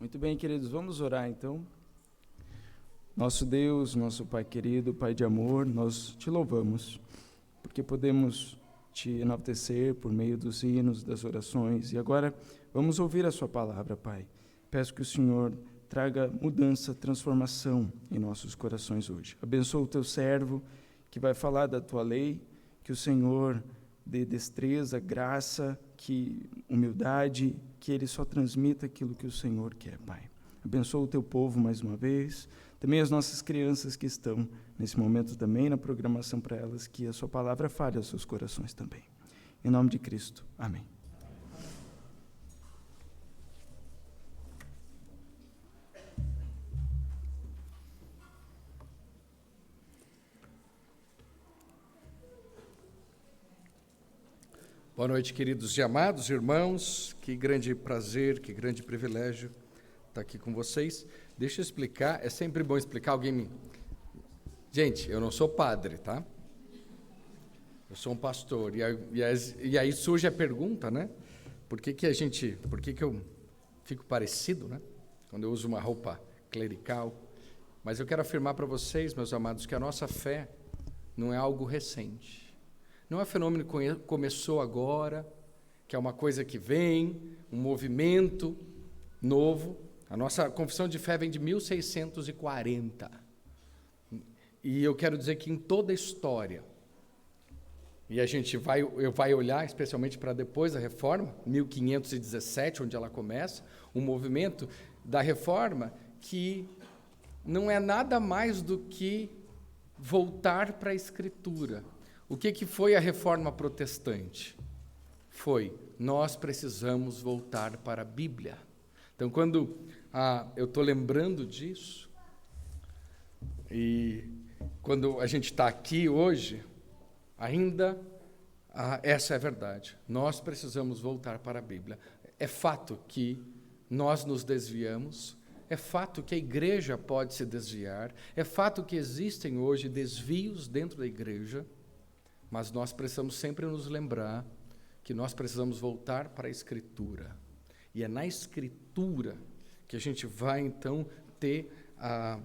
Muito bem, queridos, vamos orar então. Nosso Deus, nosso Pai querido, Pai de amor, nós te louvamos, porque podemos te enaltecer por meio dos hinos, das orações, e agora vamos ouvir a sua palavra, Pai. Peço que o Senhor traga mudança, transformação em nossos corações hoje. Abençoa o teu servo que vai falar da tua lei, que o Senhor dê destreza, graça, que humildade, que ele só transmita aquilo que o Senhor quer, Pai. Abençoa o teu povo mais uma vez, também as nossas crianças que estão nesse momento também na programação para elas, que a sua palavra fale aos seus corações também. Em nome de Cristo. Amém. Boa noite, queridos e amados irmãos. Que grande prazer, que grande privilégio estar aqui com vocês. Deixa eu explicar, é sempre bom explicar, Gente, eu não sou padre, tá? Eu sou um pastor. E aí surge a pergunta, né? Por que eu fico parecido, né? Quando eu uso uma roupa clerical. Mas eu quero afirmar para vocês, meus amados, que a nossa fé não é algo recente. Não é um fenômeno que começou agora, que é uma coisa que vem, um movimento novo. A nossa confissão de fé vem de 1640. E eu quero dizer que em toda a história, e a gente vai olhar especialmente para depois da Reforma, 1517, onde ela começa, um movimento da Reforma que não é nada mais do que voltar para a Escritura. O que foi a Reforma Protestante? Nós precisamos voltar para a Bíblia. Então, quando eu estou lembrando disso, e quando a gente está aqui hoje, ainda essa é a verdade. Nós precisamos voltar para a Bíblia. É fato que nós nos desviamos, é fato que a igreja pode se desviar, é fato que existem hoje desvios dentro da igreja, mas nós precisamos sempre nos lembrar que nós precisamos voltar para a Escritura. E é na Escritura que a gente vai, então, ter a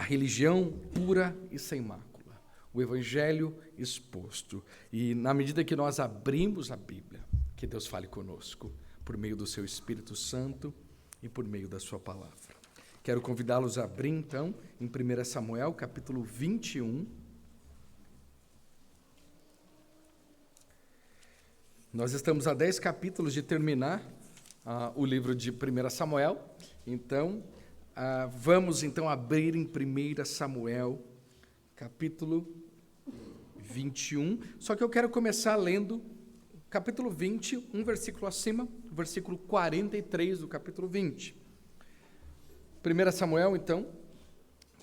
religião pura e sem mácula, o Evangelho exposto. E na medida que nós abrimos a Bíblia, que Deus fale conosco, por meio do seu Espírito Santo e por meio da sua palavra. Quero convidá-los a abrir, então, em 1 Samuel, capítulo 21, Nós estamos a 10 capítulos de terminar o livro de 1 Samuel, então vamos então abrir em 1 Samuel, capítulo 21, só que eu quero começar lendo capítulo 20, um versículo acima, versículo 43 do capítulo 20. 1 Samuel, então,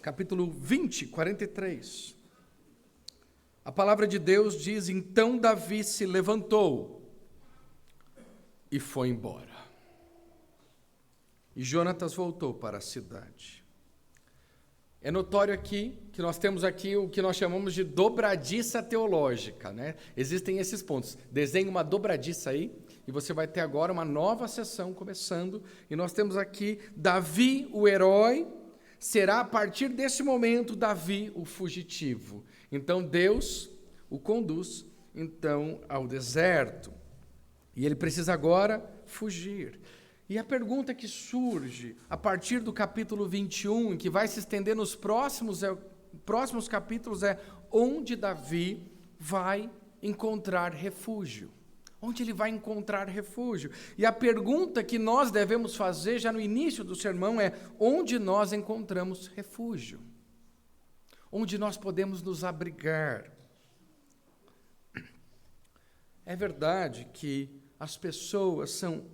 capítulo 20, 43. A palavra de Deus diz: então Davi se levantou e foi embora. E Jonatas voltou para a cidade. É notório aqui que nós temos aqui o que nós chamamos de dobradiça teológica, né? Existem esses pontos. Desenhe uma dobradiça aí, e você vai ter agora uma nova sessão começando. E nós temos aqui Davi, o herói, será a partir desse momento Davi, o fugitivo. Então Deus o conduz, então, ao deserto. E ele precisa agora fugir. E a pergunta que surge a partir do capítulo 21, que vai se estender nos próximos capítulos, é onde Davi vai encontrar refúgio. Onde ele vai encontrar refúgio? E a pergunta que nós devemos fazer já no início do sermão é: onde nós encontramos refúgio? Onde nós podemos nos abrigar? É verdade que as pessoas são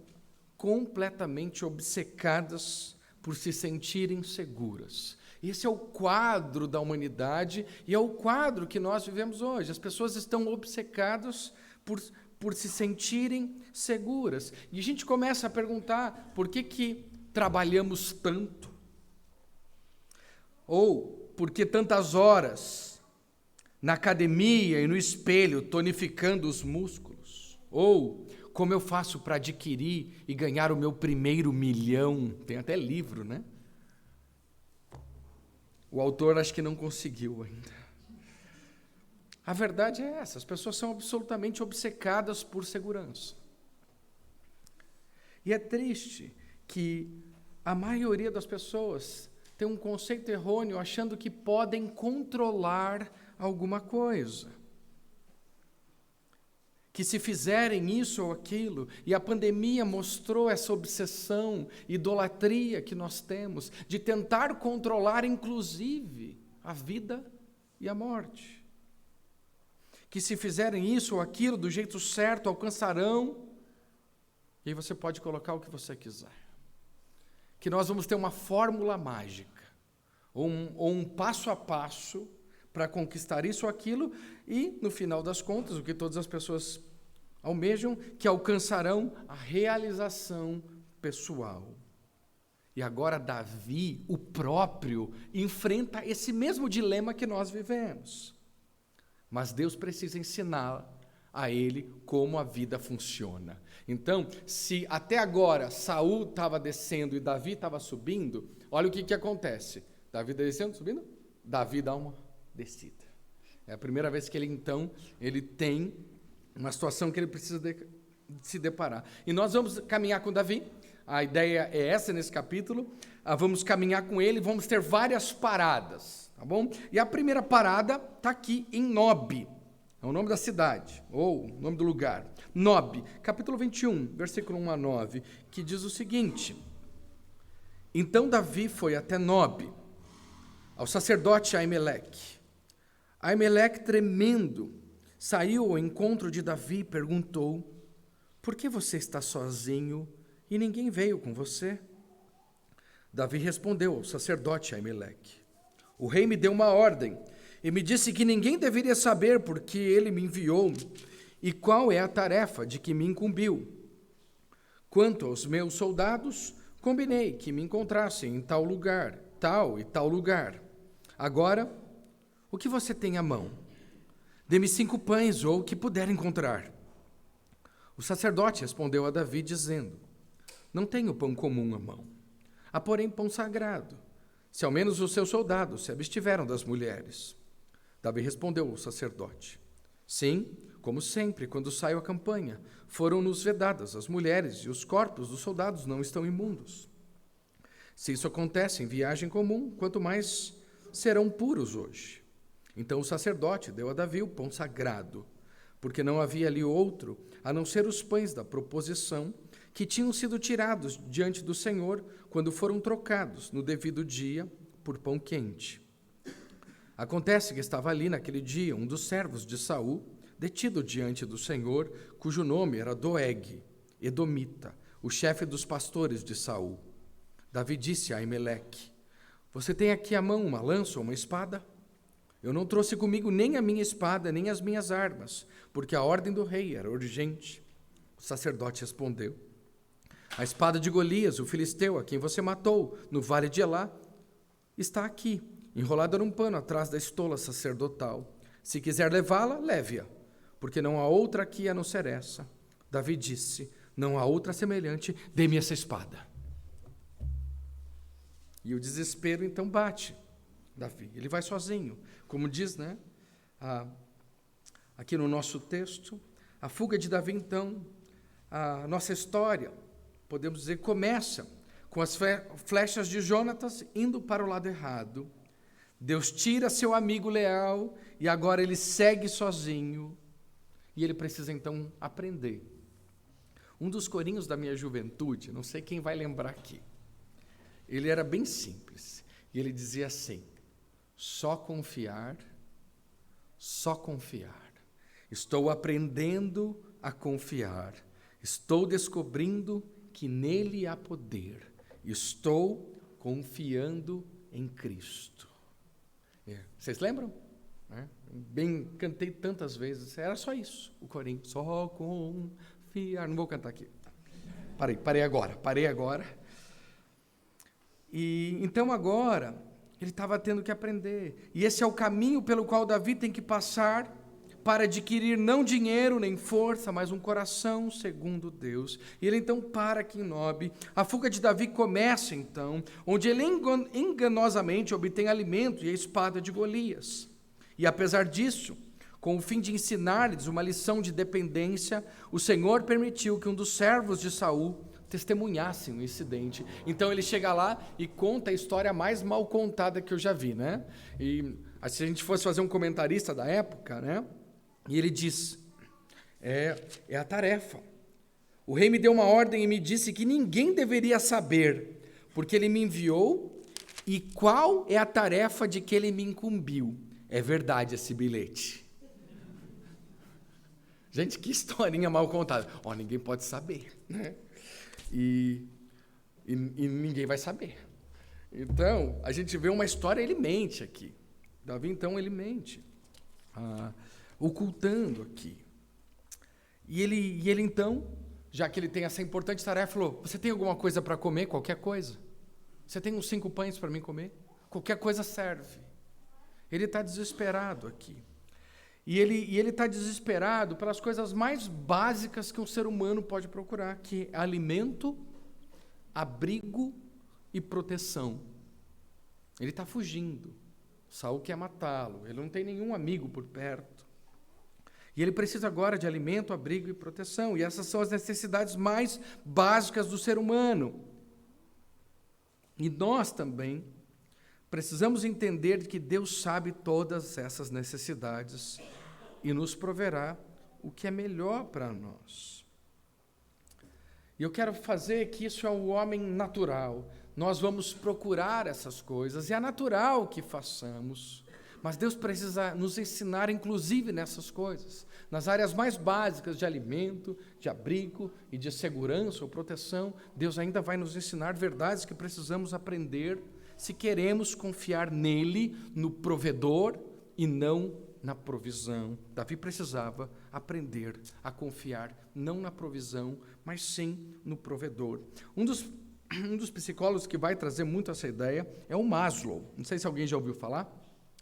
completamente obcecadas por se sentirem seguras. Esse é o quadro da humanidade e é o quadro que nós vivemos hoje. As pessoas estão obcecadas por se sentirem seguras. E a gente começa a perguntar: por que trabalhamos tanto? Ou por que tantas horas na academia e no espelho tonificando os músculos? Ou como eu faço para adquirir e ganhar o meu primeiro milhão? Tem até livro, né? O autor acho que não conseguiu ainda. A verdade é essa, as pessoas são absolutamente obcecadas por segurança. E é triste que a maioria das pessoas tem um conceito errôneo achando que podem controlar alguma coisa. Que se fizerem isso ou aquilo, e a pandemia mostrou essa obsessão, idolatria que nós temos, de tentar controlar inclusive a vida e a morte. Que se fizerem isso ou aquilo do jeito certo, alcançarão, e aí você pode colocar o que você quiser. Que nós vamos ter uma fórmula mágica, ou um passo a passo, para conquistar isso ou aquilo, e, no final das contas, o que todas as pessoas almejam, que alcançarão a realização pessoal. E agora Davi, o próprio, enfrenta esse mesmo dilema que nós vivemos. Mas Deus precisa ensinar a ele como a vida funciona. Então, se até agora Saul estava descendo e Davi estava subindo, olha o que acontece. Davi descendo, subindo, Davi dá uma descida. É a primeira vez que ele tem uma situação que ele precisa se deparar. E nós vamos caminhar com Davi, a ideia é essa nesse capítulo, vamos caminhar com ele, vamos ter várias paradas, tá bom? E a primeira parada está aqui em Nob, é o nome da cidade, ou o nome do lugar. Nob, capítulo 21, versículo 1 a 9, que diz o seguinte: Então Davi foi até Nob, ao sacerdote Aimeleque. Aimeleque, tremendo, saiu ao encontro de Davi e perguntou: Por que você está sozinho e ninguém veio com você? Davi respondeu ao sacerdote Aimeleque: O rei me deu uma ordem e me disse que ninguém deveria saber porque ele me enviou e qual é a tarefa de que me incumbiu. Quanto aos meus soldados, combinei que me encontrassem em tal lugar, tal e tal lugar. Agora, o que você tem à mão? Dê-me 5 pães ou o que puder encontrar. O sacerdote respondeu a Davi, dizendo: Não tenho pão comum à mão. Há, porém, pão sagrado, se ao menos os seus soldados se abstiveram das mulheres. Davi respondeu ao sacerdote: Sim, como sempre, quando saio à campanha, foram-nos vedadas as mulheres e os corpos dos soldados não estão imundos. Se isso acontece em viagem comum, quanto mais serão puros hoje. Então o sacerdote deu a Davi o pão sagrado, porque não havia ali outro, a não ser os pães da proposição, que tinham sido tirados diante do Senhor, quando foram trocados no devido dia por pão quente. Acontece que estava ali naquele dia um dos servos de Saul, detido diante do Senhor, cujo nome era Doeg, edomita, o chefe dos pastores de Saul. Davi disse a Aimeleque: Você tem aqui à mão uma lança ou uma espada? Eu não trouxe comigo nem a minha espada, nem as minhas armas, porque a ordem do rei era urgente. O sacerdote respondeu: A espada de Golias, o filisteu, a quem você matou no vale de Elá, está aqui, enrolada num pano atrás da estola sacerdotal. Se quiser levá-la, leve-a, porque não há outra aqui a não ser essa. Davi disse: Não há outra semelhante, dê-me essa espada. E o desespero então bate Davi. Ele vai sozinho. Como diz, né, aqui no nosso texto, a fuga de Davi, então, a nossa história, podemos dizer, começa com as flechas de Jonatas indo para o lado errado. Deus tira seu amigo leal e agora ele segue sozinho. E ele precisa, então, aprender. Um dos corinhos da minha juventude, não sei quem vai lembrar aqui, ele era bem simples. E ele dizia assim: só confiar, só confiar. Estou aprendendo a confiar. Estou descobrindo que nele há poder. Estou confiando em Cristo. Vocês lembram? Bem, cantei tantas vezes. Era só isso, o corinho. Só confiar. Não vou cantar aqui. Parei agora. E então agora ele estava tendo que aprender. E esse é o caminho pelo qual Davi tem que passar para adquirir não dinheiro nem força, mas um coração segundo Deus. E ele então para aqui em Nob. A fuga de Davi começa então, onde ele enganosamente obtém alimento e a espada de Golias. E apesar disso, com o fim de ensinar-lhes uma lição de dependência, o Senhor permitiu que um dos servos de Saul testemunhasse um incidente. Então ele chega lá e conta a história mais mal contada que eu já vi, né? E se a gente fosse fazer um comentarista da época, né? E ele diz, é a tarefa. O rei me deu uma ordem e me disse que ninguém deveria saber, porque ele me enviou, e qual é a tarefa de que ele me incumbiu? É verdade esse bilhete. Gente, que historinha mal contada. Ninguém pode saber, né? E ninguém vai saber. Então, a gente vê uma história, ele mente aqui. Davi, então, ele mente, ocultando aqui. E ele, então, já que ele tem essa importante tarefa, falou, você tem alguma coisa para comer? Qualquer coisa. Você tem uns 5 pães para mim comer? Qualquer coisa serve. Ele está desesperado aqui. E ele está desesperado pelas coisas mais básicas que um ser humano pode procurar, que é alimento, abrigo e proteção. Ele está fugindo. Saul quer matá-lo. Ele não tem nenhum amigo por perto. E ele precisa agora de alimento, abrigo e proteção. E essas são as necessidades mais básicas do ser humano. E nós também precisamos entender que Deus sabe todas essas necessidades e nos proverá o que é melhor para nós. E eu quero fazer que isso é o homem natural. Nós vamos procurar essas coisas, e é natural que façamos, mas Deus precisa nos ensinar, inclusive nessas coisas, nas áreas mais básicas de alimento, de abrigo e de segurança ou proteção. Deus ainda vai nos ensinar verdades que precisamos aprender se queremos confiar nele, no provedor, e não na provisão. Davi precisava aprender a confiar não na provisão, mas sim no provedor. Um dos psicólogos que vai trazer muito essa ideia é o Maslow. Não sei se alguém já ouviu falar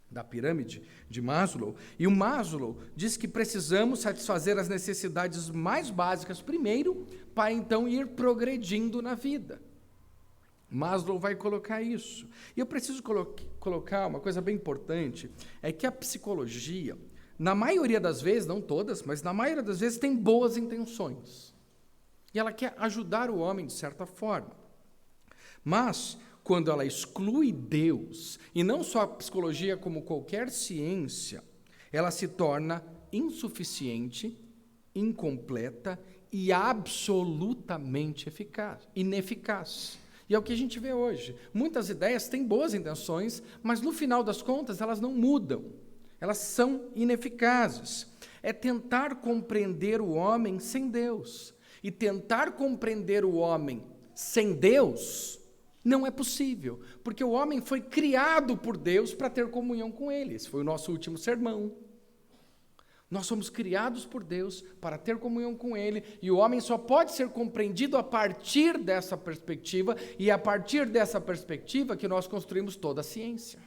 da pirâmide de Maslow. E o Maslow diz que precisamos satisfazer as necessidades mais básicas primeiro, para então ir progredindo na vida. Maslow vai colocar isso. E eu preciso colocar uma coisa bem importante, é que a psicologia, na maioria das vezes, não todas, mas na maioria das vezes tem boas intenções. E ela quer ajudar o homem de certa forma. Mas, quando ela exclui Deus, e não só a psicologia como qualquer ciência, ela se torna insuficiente, incompleta e absolutamente ineficaz. E é o que a gente vê hoje. Muitas ideias têm boas intenções, mas no final das contas elas não mudam. Elas são ineficazes. É tentar compreender o homem sem Deus. E tentar compreender o homem sem Deus não é possível, porque o homem foi criado por Deus para ter comunhão com Ele. Esse foi o nosso último sermão. Nós somos criados por Deus para ter comunhão com Ele, e o homem só pode ser compreendido a partir dessa perspectiva, e é a partir dessa perspectiva que nós construímos toda a ciência.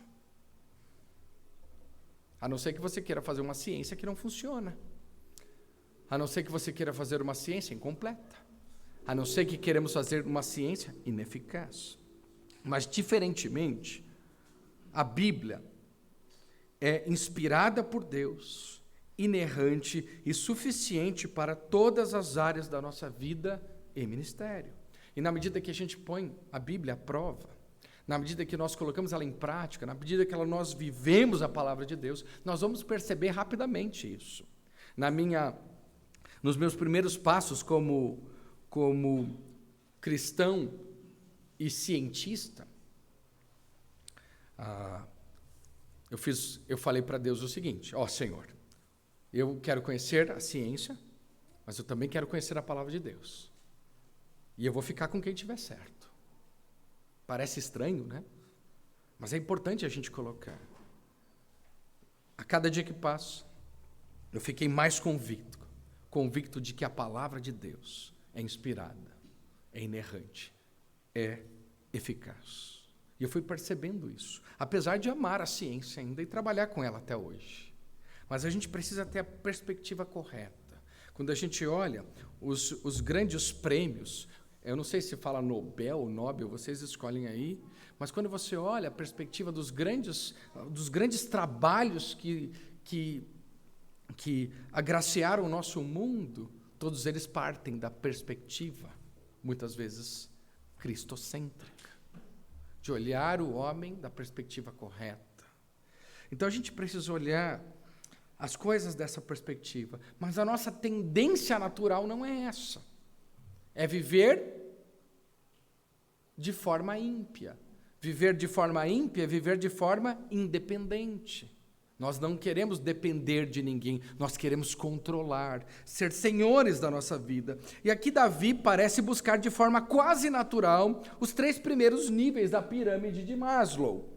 A não ser que você queira fazer uma ciência que não funciona. A não ser que você queira fazer uma ciência incompleta. A não ser que queremos fazer uma ciência ineficaz. Mas, diferentemente, a Bíblia é inspirada por Deus, inerrante e suficiente para todas as áreas da nossa vida e ministério. E na medida que a gente põe a Bíblia à prova, na medida que nós colocamos ela em prática, na medida que nós vivemos a palavra de Deus, nós vamos perceber rapidamente isso. Nos meus primeiros passos como cristão e cientista, eu falei para Deus o seguinte: Senhor, eu quero conhecer a ciência, mas eu também quero conhecer a palavra de Deus. E eu vou ficar com quem tiver certo. Parece estranho, né? Mas é importante a gente colocar. A cada dia que passa, eu fiquei mais convicto de que a palavra de Deus é inspirada, é inerrante, é eficaz. E eu fui percebendo isso, apesar de amar a ciência ainda e trabalhar com ela até hoje. mas a gente precisa ter a perspectiva correta. Quando a gente olha os grandes prêmios, eu não sei se fala Nobel, vocês escolhem aí, mas quando você olha a perspectiva dos grandes trabalhos que agraciaram o nosso mundo, todos eles partem da perspectiva, muitas vezes, cristocêntrica, de olhar o homem da perspectiva correta. Então a gente precisa olhar as coisas dessa perspectiva, mas a nossa tendência natural não é essa. É viver de forma ímpia. Viver de forma ímpia é viver de forma independente. Nós não queremos depender de ninguém, nós queremos controlar, ser senhores da nossa vida. E aqui Davi parece buscar de forma quase natural os 3 primeiros níveis da pirâmide de Maslow.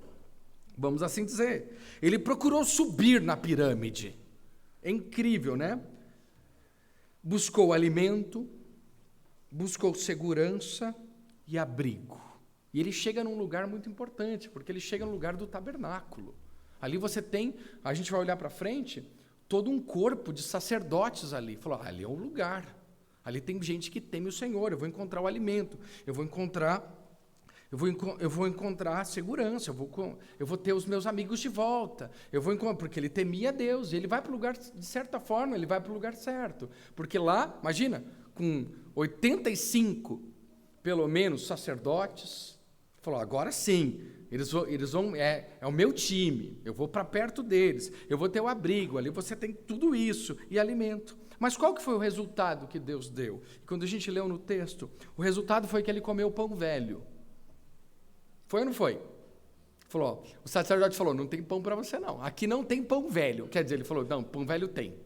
Vamos assim dizer. Ele procurou subir na pirâmide. É incrível, né? Buscou alimento, buscou segurança e abrigo. E ele chega num lugar muito importante, porque ele chega no lugar do tabernáculo. Ali você tem, a gente vai olhar para frente, todo um corpo de sacerdotes ali. Falou, ali é um lugar. Ali tem gente que teme o Senhor, eu vou encontrar o alimento, eu vou encontrar segurança, eu vou ter os meus amigos de volta, porque ele temia Deus, e ele vai para o lugar, de certa forma, ele vai para o lugar certo. Porque lá, imagina, com 85, pelo menos, sacerdotes, falou, agora sim, eles vão é o meu time, eu vou para perto deles, eu vou ter o abrigo, ali você tem tudo isso, e alimento. Mas qual que foi o resultado que Deus deu? Quando a gente leu no texto, o resultado foi que ele comeu pão velho. Foi ou não foi? Falou, o sacerdote falou, não tem pão para você não, aqui não tem pão velho. Quer dizer, ele falou, não, pão velho tem.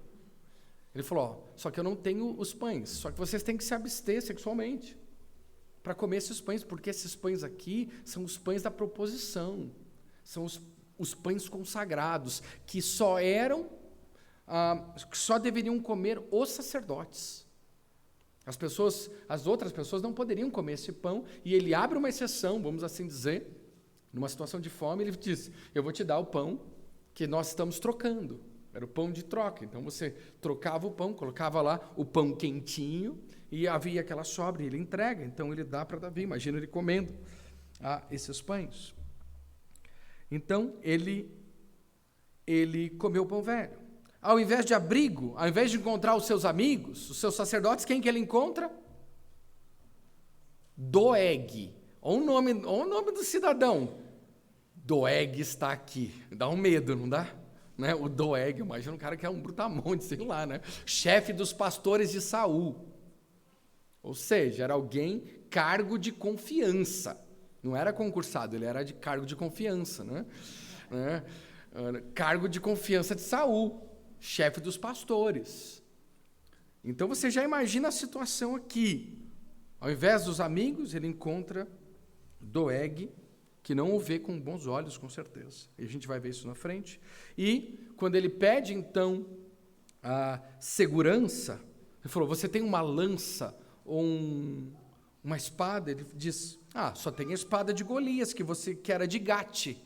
Ele falou, só que eu não tenho os pães, só que vocês têm que se abster sexualmente para comer esses pães, porque esses pães aqui são os pães da proposição, são os pães consagrados, que só deveriam comer os sacerdotes. As outras pessoas não poderiam comer esse pão, e ele abre uma exceção, vamos assim dizer, numa situação de fome, ele diz, eu vou te dar o pão que nós estamos trocando, era o pão de troca, então você trocava o pão, colocava lá o pão quentinho, e havia aquela sobra, e ele entrega, então ele dá para Davi, imagina ele comendo esses pães. Então, ele comeu o pão velho. Ao invés de abrigo, ao invés de encontrar os seus amigos, os seus sacerdotes, quem que ele encontra? Doeg. Olha o nome do cidadão. Doeg está aqui. Dá um medo, não dá? Né? O Doeg, imagina um cara que é um brutamonte, sei lá, né? Chefe dos pastores de Saul. Ou seja, era alguém cargo de confiança. Não era concursado, ele era de cargo de confiança, né? Cargo de confiança de Saul, chefe dos pastores. Então você já imagina a situação aqui. Ao invés dos amigos, ele encontra Doeg, que não o vê com bons olhos, com certeza. E a gente vai ver isso na frente. E quando ele pede, então, a segurança, ele falou, você tem uma lança ou uma espada? Ele diz, só tem a espada de Golias, que era de Gate.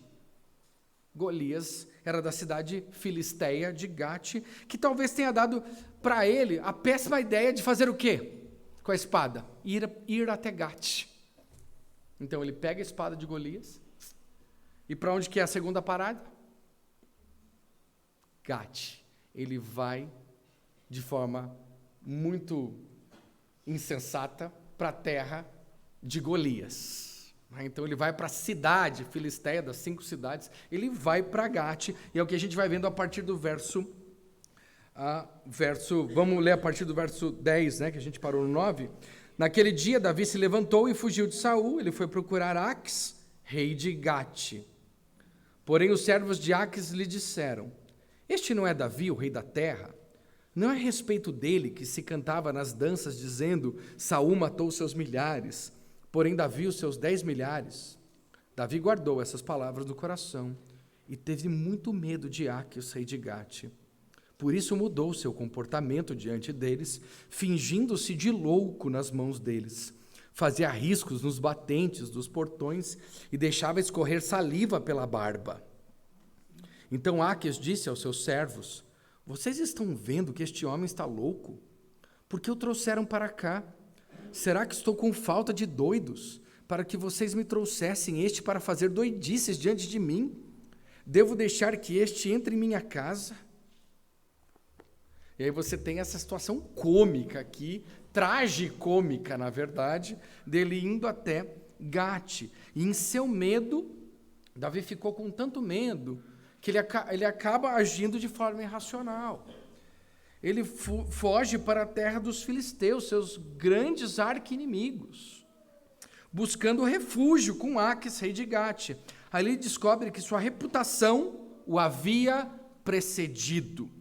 Golias era da cidade filisteia de Gate, que talvez tenha dado para ele a péssima ideia de fazer o quê com a espada? Ir até Gate. Então ele pega a espada de Golias, e para onde que é a segunda parada? Gate. Ele vai de forma muito insensata para a terra de Golias. Então ele vai para a cidade filisteia, das 5 cidades, ele vai para Gate, e é o que a gente vai vendo a partir do verso, vamos ler a partir do verso 10, né, que a gente parou no 9. Naquele dia, Davi se levantou e fugiu de Saul, ele foi procurar Aques, rei de Gate. Porém, os servos de Aques lhe disseram, este não é Davi, o rei da terra? Não é a respeito dele que se cantava nas danças, dizendo, Saul matou seus milhares, porém Davi os seus 10 milhares. Davi guardou essas palavras no coração e teve muito medo de Aques, rei de Gate. Por isso mudou seu comportamento diante deles, fingindo-se de louco nas mãos deles. Fazia riscos nos batentes dos portões e deixava escorrer saliva pela barba. Então Aques disse aos seus servos, vocês estão vendo que este homem está louco? Por que o trouxeram para cá? Será que estou com falta de doidos, para que vocês me trouxessem este para fazer doidices diante de mim? Devo deixar que este entre em minha casa? E aí você tem essa situação cômica aqui, tragicômica, na verdade, dele indo até Gate. E em seu medo, Davi ficou com tanto medo que ele acaba agindo de forma irracional. Ele foge para a terra dos filisteus, seus grandes arqui-inimigos, buscando refúgio com Aques, rei de Gate. Ali ele descobre que sua reputação o havia precedido.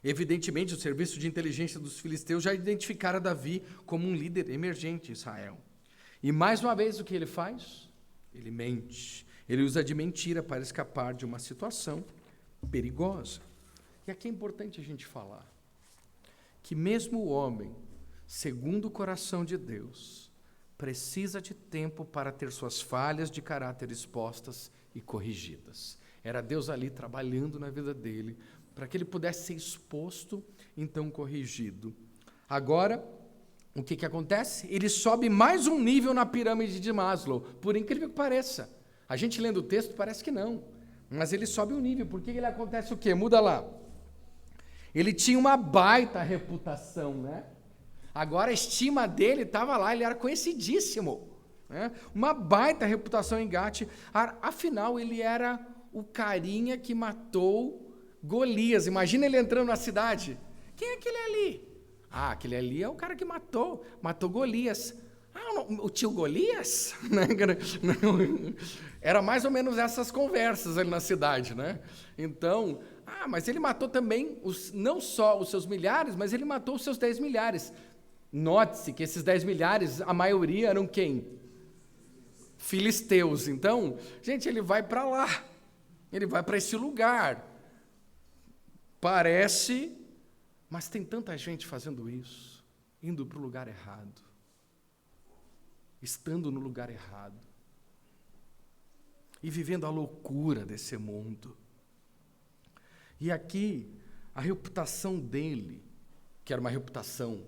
Evidentemente, o serviço de inteligência dos filisteus já identificara Davi como um líder emergente em Israel. E mais uma vez, o que ele faz? Ele mente. Ele usa de mentira para escapar de uma situação perigosa. E aqui é importante a gente falar que mesmo o homem, segundo o coração de Deus, precisa de tempo para ter suas falhas de caráter expostas e corrigidas. Era Deus ali trabalhando na vida dele, para que ele pudesse ser exposto, então corrigido. Agora, o que acontece? Ele sobe mais um nível na pirâmide de Maslow, por incrível que pareça. A gente lendo o texto parece que não, mas ele sobe um nível. Por que ele acontece o quê? Muda lá. Ele tinha uma baita reputação, né? Agora a estima dele estava lá, ele era conhecidíssimo, né? Uma baita reputação em Gate. Afinal, ele era o carinha que matou Golias. Imagina ele entrando na cidade. Quem é aquele ali? Ah, aquele ali é o cara que matou Golias. Ah, o tio Golias? Era mais ou menos essas conversas ali na cidade, né? Então, mas ele matou também, não só os seus milhares, mas ele matou os seus 10 milhares. Note-se que esses 10 milhares, a maioria eram quem? Filisteus. Então, gente, ele vai para lá. Ele vai para esse lugar. Parece, mas tem tanta gente fazendo isso, indo para o lugar errado, estando no lugar errado, e vivendo a loucura desse mundo. E aqui, a reputação dele, que era uma reputação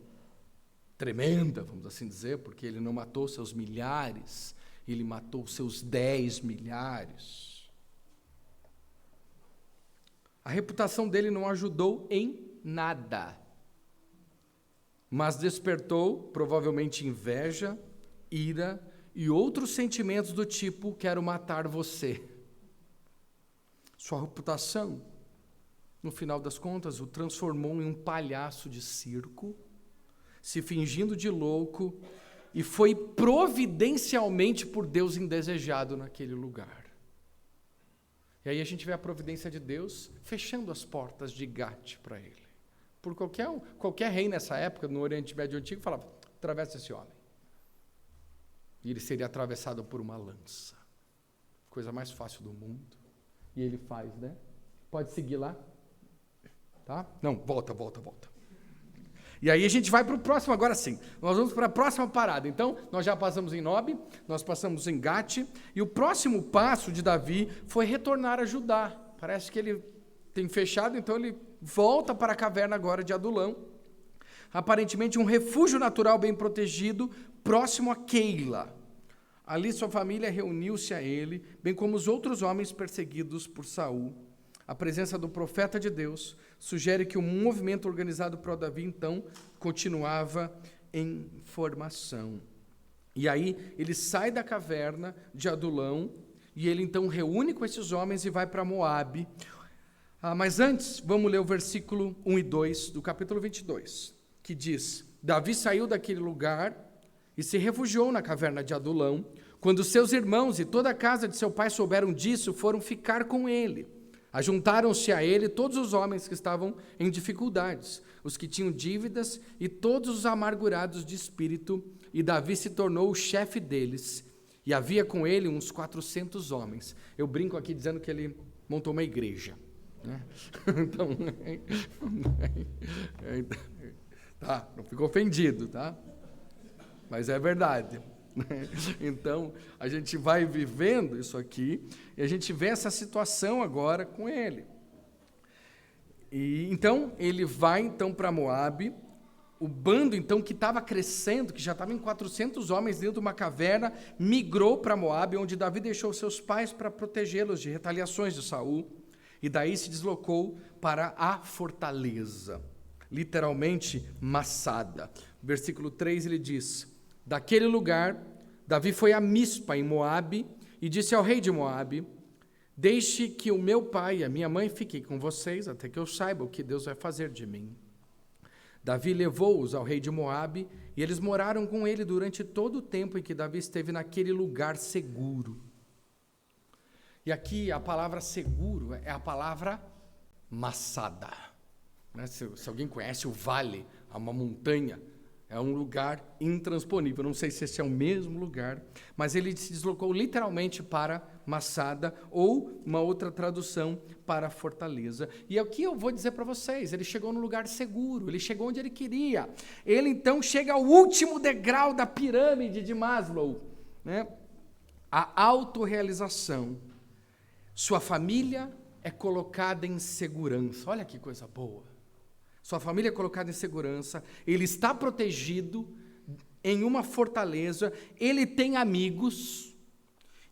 tremenda, vamos assim dizer, porque ele não matou seus milhares, ele matou seus 10 milhares. A reputação dele não ajudou em nada, mas despertou provavelmente inveja, ira e outros sentimentos do tipo: quero matar você. Sua reputação, no final das contas, o transformou em um palhaço de circo, se fingindo de louco, e foi providencialmente por Deus indesejado naquele lugar. E aí a gente vê a providência de Deus fechando as portas de Gate para ele. Por qualquer rei nessa época, no Oriente Médio Antigo, falava: atravessa esse homem. E ele seria atravessado por uma lança. Coisa mais fácil do mundo. E ele faz, né? Pode seguir lá? Tá? Não, volta. E aí a gente vai para o próximo, agora sim. Nós vamos para a próxima parada. Então, nós já passamos em Nob, nós passamos em Gate, e o próximo passo de Davi foi retornar a Judá. Parece que ele tem fechado, então ele volta para a caverna agora de Adulão. Aparentemente um refúgio natural bem protegido, próximo a Keila. Ali sua família reuniu-se a ele, bem como os outros homens perseguidos por Saul. A presença do profeta de Deus sugere que o movimento organizado por Davi, então, continuava em formação. E aí, ele sai da caverna de Adulão, e ele, então, reúne com esses homens e vai para Moabe. Mas antes, vamos ler o versículo 1 e 2 do capítulo 22, que diz: Davi saiu daquele lugar e se refugiou na caverna de Adulão. Quando seus irmãos e toda a casa de seu pai souberam disso, foram ficar com ele. Ajuntaram-se a ele todos os homens que estavam em dificuldades, os que tinham dívidas e todos os amargurados de espírito, e Davi se tornou o chefe deles. E havia com ele uns 400 homens. Eu brinco aqui dizendo que ele montou uma igreja, né? Então, tá, não ficou ofendido, tá? Mas é verdade. Então, a gente vai vivendo isso aqui, e a gente vê essa situação agora com ele. E então ele vai então para Moabe. O bando então que estava crescendo, que já estava em 400 homens dentro de uma caverna, migrou para Moabe, onde Davi deixou seus pais para protegê-los de retaliações de Saul, e daí se deslocou para a fortaleza, literalmente Massada. Versículo 3 ele diz: daquele lugar Davi foi a Mispa em Moabe e disse ao rei de Moabe: deixe que o meu pai e a minha mãe fiquem com vocês até que eu saiba o que Deus vai fazer de mim. Davi levou-os ao rei de Moabe e eles moraram com ele durante todo o tempo em que Davi esteve naquele lugar seguro. E aqui a palavra seguro é a palavra Massada. Né? Se alguém conhece o vale, uma montanha, é um lugar intransponível. Não sei se esse é o mesmo lugar, mas ele se deslocou literalmente para Massada, ou uma outra tradução, para fortaleza. E aqui eu vou dizer para vocês, ele chegou no lugar seguro, ele chegou onde ele queria. Ele então chega ao último degrau da pirâmide de Maslow, né? A autorrealização. Sua família é colocada em segurança. Olha que coisa boa. Sua família é colocada em segurança, ele está protegido em uma fortaleza, ele tem amigos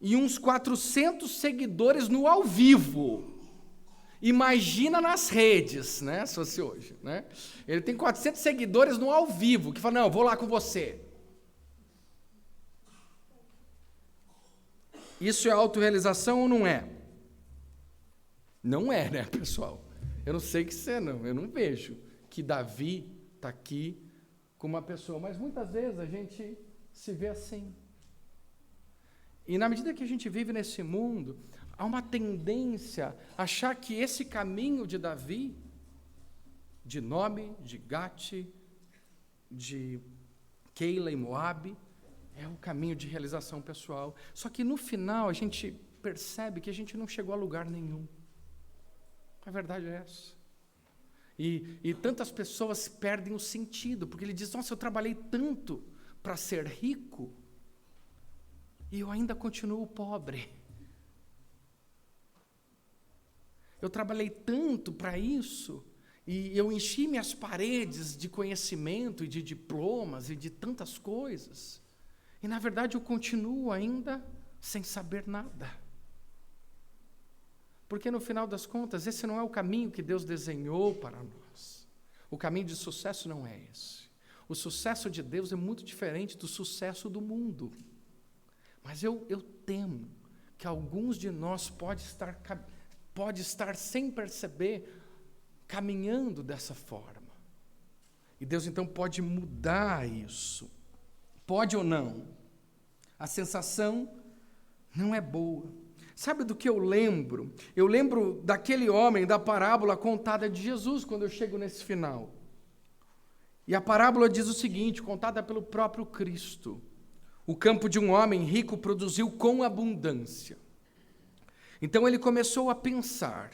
e uns 400 seguidores no ao vivo. Imagina nas redes, né, se fosse hoje, né? Ele tem 400 seguidores no ao vivo, que falam: não, eu vou lá com você. Isso é autorrealização ou não é? Não é, né, pessoal? Eu não sei que você não, eu não vejo que Davi está aqui com uma pessoa, mas muitas vezes a gente se vê assim. E na medida que a gente vive nesse mundo, há uma tendência a achar que esse caminho de Davi, de Nobe, de Gate, de Keila e Moabe, é o caminho de realização pessoal. Só que no final a gente percebe que a gente não chegou a lugar nenhum. A verdade é essa. E tantas pessoas perdem o sentido, porque ele diz: nossa, eu trabalhei tanto para ser rico, e eu ainda continuo pobre. Eu trabalhei tanto para isso, e eu enchi minhas paredes de conhecimento e de diplomas e de tantas coisas, e na verdade eu continuo ainda sem saber nada. Porque no final das contas, esse não é o caminho que Deus desenhou para nós. O caminho de sucesso não é esse. O sucesso de Deus é muito diferente do sucesso do mundo. Mas eu temo que alguns de nós pode estar sem perceber caminhando dessa forma. E Deus então pode mudar isso. Pode ou não? A sensação não é boa. Sabe do que eu lembro? Eu lembro daquele homem, da parábola contada de Jesus, quando eu chego nesse final. E a parábola diz o seguinte, contada pelo próprio Cristo: o campo de um homem rico produziu com abundância. Então ele começou a pensar: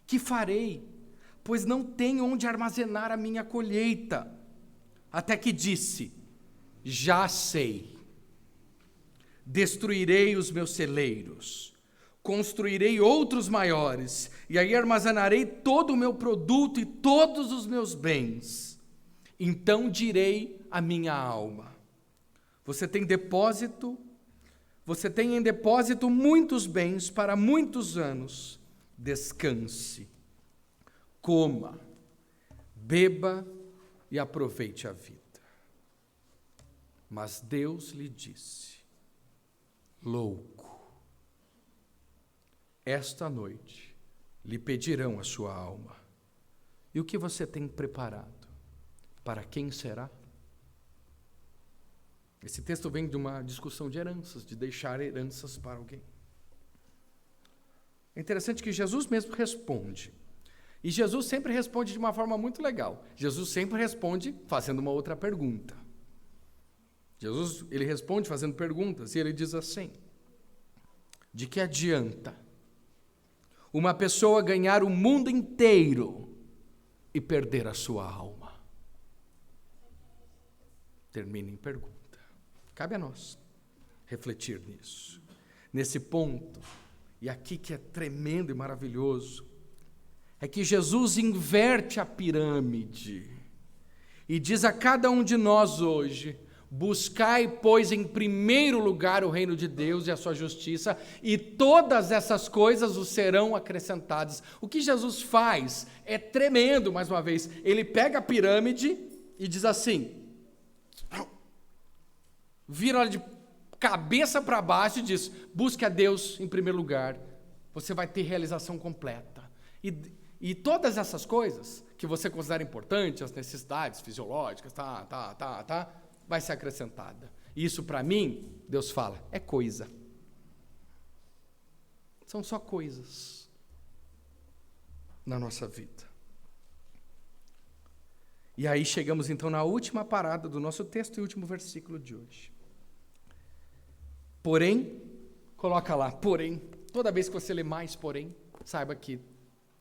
que farei? Pois não tenho onde armazenar a minha colheita. Até que disse: já sei. Destruirei os meus celeiros, construirei outros maiores, e aí armazenarei todo o meu produto e todos os meus bens. Então direi à minha alma: você tem em depósito muitos bens para muitos anos. Descanse, coma, beba e aproveite a vida. Mas Deus lhe disse: louco, esta noite lhe pedirão a sua alma. E o que você tem preparado? Para quem será? Esse texto vem de uma discussão de heranças, de deixar heranças para alguém. É interessante que Jesus mesmo responde. E Jesus sempre responde de uma forma muito legal. Jesus sempre responde fazendo uma outra pergunta. Jesus, ele responde fazendo perguntas, e ele diz assim: de que adianta uma pessoa ganhar o mundo inteiro e perder a sua alma? Termina em pergunta. Cabe a nós refletir nisso. Nesse ponto, e aqui que é tremendo e maravilhoso, é que Jesus inverte a pirâmide e diz a cada um de nós hoje: buscai, pois, em primeiro lugar o reino de Deus e a sua justiça, e todas essas coisas os serão acrescentadas. O que Jesus faz é tremendo, mais uma vez. Ele pega a pirâmide e diz assim, vira ela de cabeça para baixo e diz: busque a Deus em primeiro lugar, você vai ter realização completa. E todas essas coisas que você considera importantes, as necessidades fisiológicas, vai ser acrescentada. Isso, para mim, Deus fala, é coisa. São só coisas na nossa vida. E aí chegamos, então, na última parada do nosso texto e último versículo de hoje. Porém, coloca lá, porém, toda vez que você lê mais porém, saiba que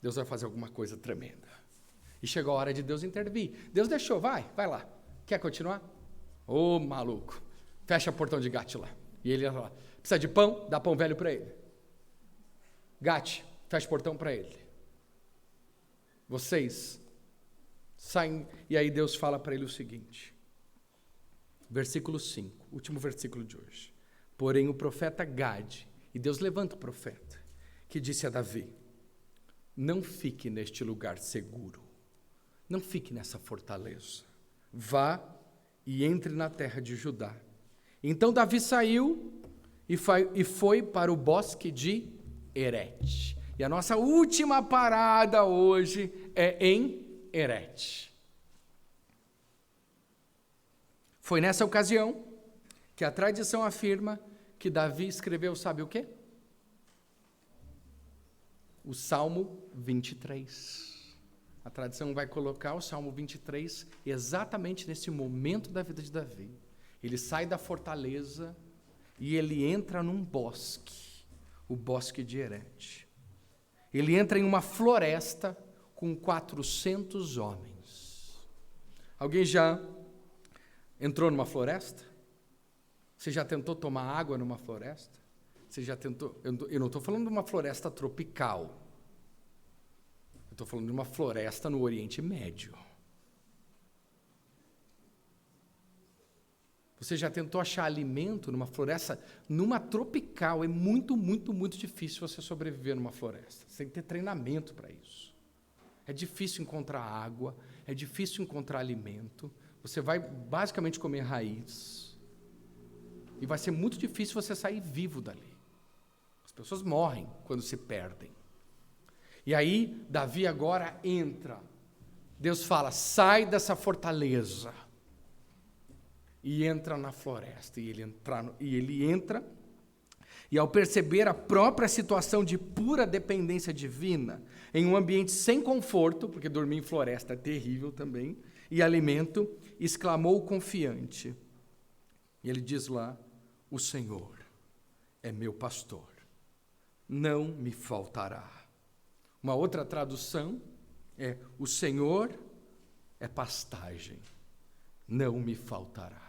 Deus vai fazer alguma coisa tremenda. E chegou a hora de Deus intervir. Deus deixou, vai lá. Quer continuar? Ô, maluco, fecha o portão de Gate lá. E ele lá, precisa de pão? Dá pão velho para ele. Gate, fecha o portão para ele. Vocês saem, e aí Deus fala para ele o seguinte, versículo 5, último versículo de hoje. Porém o profeta Gade, e Deus levanta o profeta, que disse a Davi: não fique neste lugar seguro, não fique nessa fortaleza, vá e entre na terra de Judá. Então Davi saiu e foi para o bosque de Herete. E a nossa última parada hoje é em Herete. Foi nessa ocasião que a tradição afirma que Davi escreveu, sabe o quê? O Salmo 23. A tradição vai colocar o Salmo 23 exatamente nesse momento da vida de Davi. Ele sai da fortaleza e ele entra num bosque, o bosque de Herete. Ele entra em uma floresta com 400 homens. Alguém já entrou numa floresta? Você já tentou tomar água numa floresta? Você já tentou? Eu não estou falando de uma floresta tropical. Eu estou falando de uma floresta no Oriente Médio. Você já tentou achar alimento numa floresta? Numa tropical é muito, muito, muito difícil você sobreviver numa floresta. Você tem que ter treinamento para isso. É difícil encontrar água, é difícil encontrar alimento. Você vai basicamente comer raiz. E vai ser muito difícil você sair vivo dali. As pessoas morrem quando se perdem. E aí, Davi agora entra. Deus fala, sai dessa fortaleza. E entra na floresta. E ele entra, e ao perceber a própria situação de pura dependência divina, em um ambiente sem conforto, porque dormir em floresta é terrível também, e alimento, exclamou confiante. E ele diz lá, o Senhor é meu pastor, não me faltará. Uma outra tradução é, o Senhor é pastagem, não me faltará.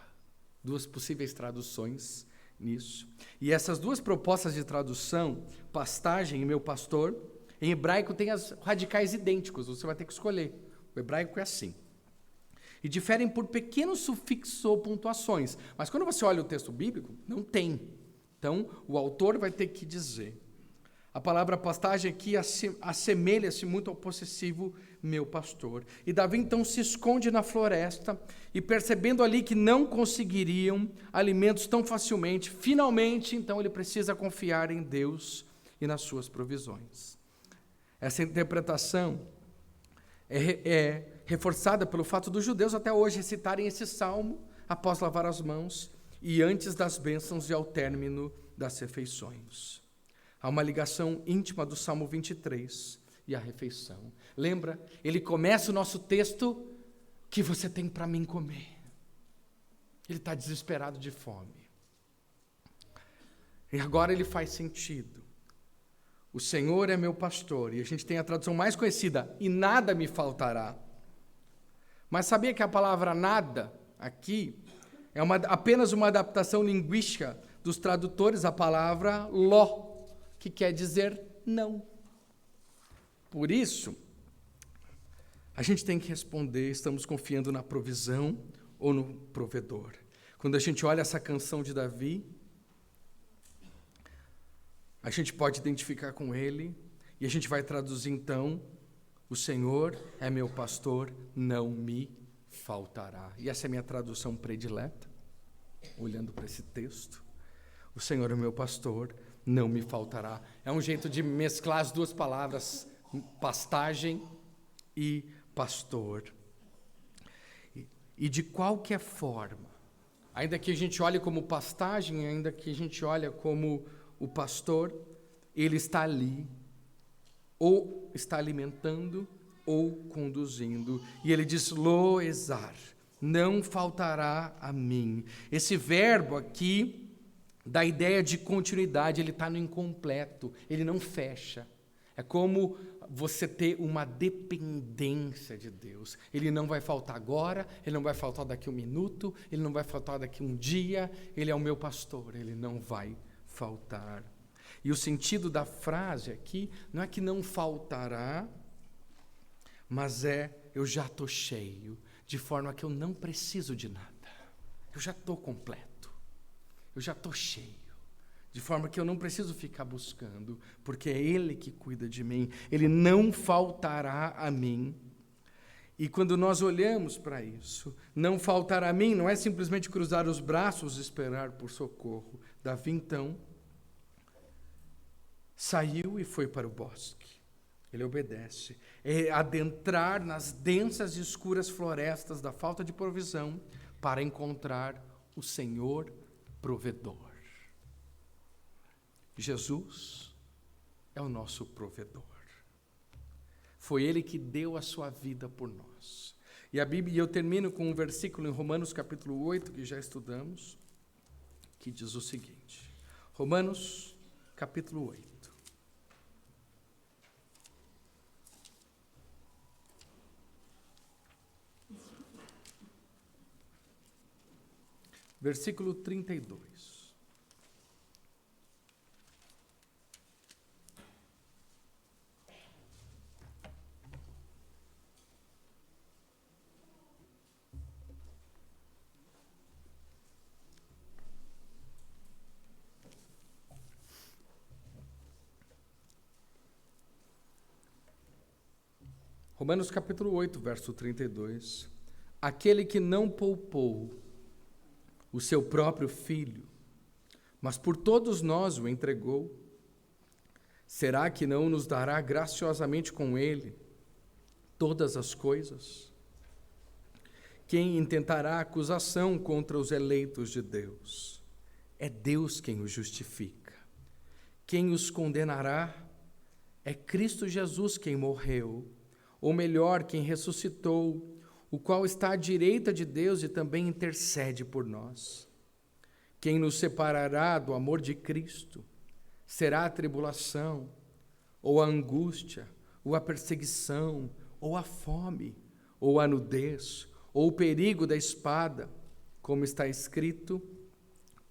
Duas possíveis traduções nisso. E essas duas propostas de tradução, pastagem e meu pastor, em hebraico tem as radicais idênticos, você vai ter que escolher. O hebraico é assim. E diferem por pequenos sufixos ou pontuações. Mas quando você olha o texto bíblico, não tem. Então, o autor vai ter que dizer. A palavra pastagem aqui assemelha-se muito ao possessivo meu pastor. E Davi então se esconde na floresta e percebendo ali que não conseguiriam alimentos tão facilmente, finalmente então ele precisa confiar em Deus e nas suas provisões. Essa interpretação é reforçada pelo fato dos judeus até hoje recitarem esse salmo após lavar as mãos e antes das bênçãos e ao término das refeições. Há uma ligação íntima do Salmo 23 e a refeição. Lembra? Ele começa o nosso texto, que você tem para mim comer. Ele está desesperado de fome. E agora ele faz sentido. O Senhor é meu pastor, e a gente tem a tradução mais conhecida, e nada me faltará. Mas sabia que a palavra nada, aqui, é apenas uma adaptação linguística dos tradutores à palavra ló, que quer dizer não. Por isso, A gente tem que responder, estamos confiando na provisão ou no provedor? Quando a gente olha essa canção de Davi, a gente pode identificar com ele, e a gente vai traduzir então: o Senhor é meu pastor, não me faltará. E essa é a minha tradução predileta, olhando para esse texto. O Senhor é meu pastor, não me faltará. É um jeito de mesclar as duas palavras, pastagem e pastor. E de qualquer forma, ainda que a gente olhe como pastagem, ainda que a gente olhe como o pastor, ele está ali, ou está alimentando, ou conduzindo. E ele diz: loezar, não faltará a mim. Esse verbo aqui dá ideia de continuidade, ele está no incompleto, ele não fecha. É como você ter uma dependência de Deus. Ele não vai faltar agora, ele não vai faltar daqui um minuto, ele não vai faltar daqui um dia, ele é o meu pastor, ele não vai faltar. E o sentido da frase aqui não é que não faltará, mas eu já estou cheio, de forma que eu não preciso de nada. Eu já estou completo, eu já estou cheio. De forma que eu não preciso ficar buscando, porque é Ele que cuida de mim. Ele não faltará a mim. E quando nós olhamos para isso, não faltará a mim, não é simplesmente cruzar os braços e esperar por socorro. Davi, então, saiu e foi para o bosque. Ele obedece. É adentrar nas densas e escuras florestas da falta de provisão para encontrar o Senhor provedor. Jesus é o nosso provedor. Foi Ele que deu a sua vida por nós. E a Bíblia, eu termino com um versículo em Romanos capítulo 8, que já estudamos, que diz o seguinte. Romanos capítulo 8. Versículo 32. Romanos capítulo 8, verso 32. Aquele que não poupou o seu próprio filho, mas por todos nós o entregou, será que não nos dará graciosamente com ele todas as coisas? Quem intentará acusação contra os eleitos de Deus? É Deus quem os justifica. Quem os condenará? É Cristo Jesus quem morreu, ou melhor, quem ressuscitou, o qual está à direita de Deus e também intercede por nós. Quem nos separará do amor de Cristo? Será a tribulação, ou a angústia, ou a perseguição, ou a fome, ou a nudez, ou o perigo da espada? Como está escrito: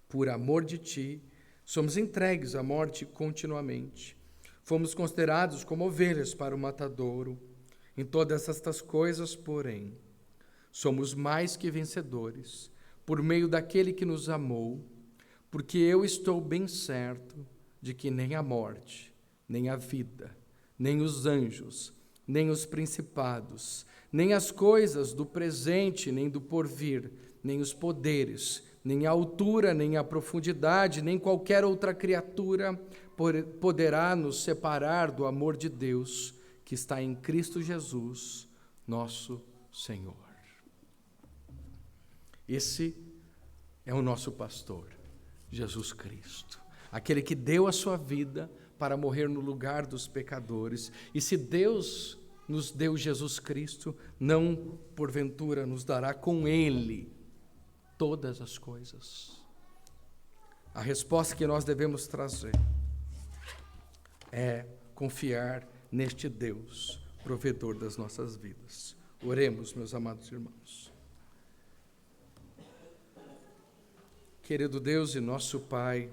por amor de ti, somos entregues à morte continuamente. Fomos considerados como ovelhas para o matadouro. Em todas estas coisas, porém, somos mais que vencedores, por meio daquele que nos amou, porque eu estou bem certo de que nem a morte, nem a vida, nem os anjos, nem os principados, nem as coisas do presente, nem do porvir, nem os poderes, nem a altura, nem a profundidade, nem qualquer outra criatura poderá nos separar do amor de Deus, que está em Cristo Jesus, nosso Senhor. Esse é o nosso pastor, Jesus Cristo, aquele que deu a sua vida para morrer no lugar dos pecadores. E se Deus nos deu Jesus Cristo, não porventura nos dará com Ele todas as coisas? A resposta que nós devemos trazer é confiar neste Deus, provedor das nossas vidas. Oremos, meus amados irmãos. Querido Deus e nosso Pai,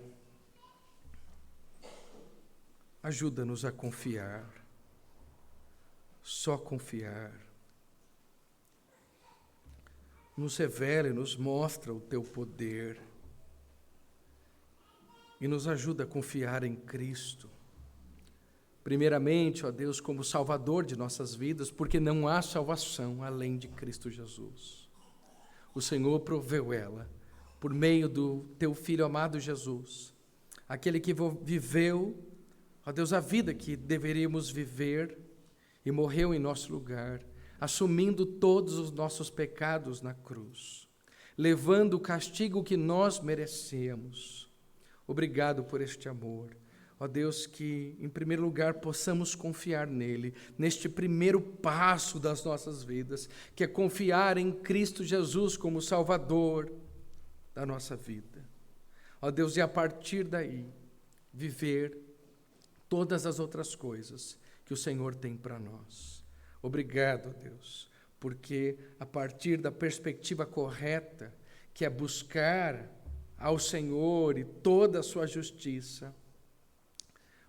ajuda-nos a confiar, só confiar nos revela e nos mostra o teu poder e nos ajuda a confiar em Cristo. Primeiramente, ó Deus, como Salvador de nossas vidas, porque não há salvação além de Cristo Jesus. O Senhor proveu ela por meio do teu Filho amado Jesus, aquele que viveu, ó Deus, a vida que deveríamos viver e morreu em nosso lugar, assumindo todos os nossos pecados na cruz, levando o castigo que nós merecemos. Obrigado por este amor. Ó Deus, que em primeiro lugar possamos confiar nele, neste primeiro passo das nossas vidas, que é confiar em Cristo Jesus como Salvador da nossa vida. Ó Deus, e a partir daí, viver todas as outras coisas que o Senhor tem para nós. Obrigado, ó Deus, porque a partir da perspectiva correta, que é buscar ao Senhor e toda a sua justiça,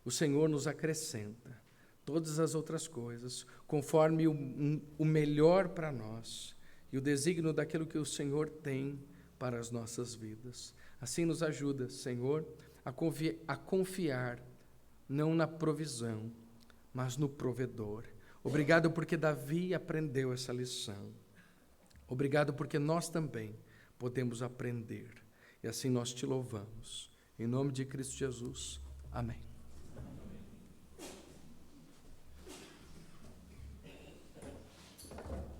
o Senhor nos acrescenta todas as outras coisas, conforme o melhor para nós e o desígnio daquilo que o Senhor tem para as nossas vidas. Assim nos ajuda, Senhor, a confiar não na provisão, mas no provedor. Obrigado porque Davi aprendeu essa lição. Obrigado porque nós também podemos aprender. E assim nós te louvamos. Em nome de Cristo Jesus. Amém.